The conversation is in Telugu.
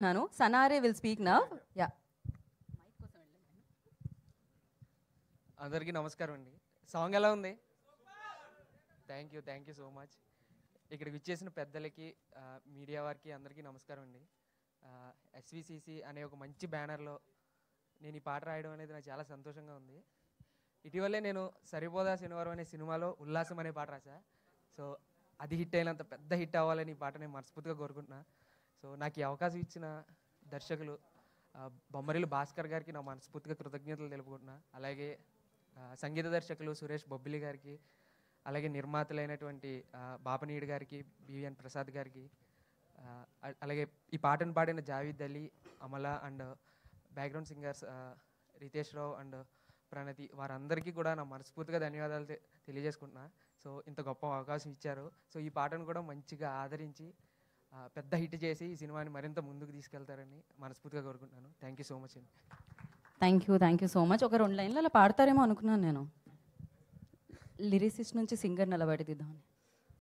Nanu, Sanare will speak now. Yeah. అందరికీ నమస్కారం అండి. సాంగ్ ఎలా ఉంది? Thank you so much. ఇక్కడికి విచ్చేసిన పెద్దలకి, మీడియా వారికి అందరికీ నమస్కారం అండి. ఎస్విసిసి అనే ఒక మంచి బ్యానర్లో నేను ఈ పాట రాయడం అనేది నాకు చాలా సంతోషంగా ఉంది. ఇటీవలే నేను సరిపోదా శనివారం అనే సినిమాలో ఉల్లాసం అనే పాట రాశా. సో అది హిట్ అయినంత పెద్ద హిట్ అవ్వాలని ఈ పాట నేను మనస్ఫూర్తిగా కోరుకుంటున్నా. సో నాకు ఈ అవకాశం ఇచ్చిన దర్శకులు బొమ్మరిల్లు భాస్కర్ గారికి నా మనస్ఫూర్తిగా కృతజ్ఞతలు తెలుపుకుంటున్నా. అలాగే సంగీత దర్శకులు సురేష్ బొబ్బిలి గారికి, అలాగే నిర్మాతలైనటువంటి బాపనీయుడు గారికి, బివిఎన్ ప్రసాద్ గారికి, అలాగే ఈ పాటను పాడిన Javed Ali, Amala and background singers Ritesh Rao and Pranathi, వారందరికీ కూడా నా మనస్ఫూర్తిగా ధన్యవాదాలు తెలియజేసుకుంటున్నా. సో ఇంత గొప్ప అవకాశం ఇచ్చారు. సో ఈ పాటను కూడా మంచిగా ఆదరించి పెద్ద హిట్ చేసి ఈ సినిమాని మరింత ముందుకు తీసుకెళ్తారని మనస్ఫూర్తిగా కోరుకుంటున్నాను. థ్యాంక్ యూ సో మచ్ అండి. Thank you so much. ఒక 2 లైన్లు అలా పాడతారేమో అనుకున్నాను నేను. లిరిసిస్ట్ నుంచి సింగర్ నిలబడి తీద్దామని.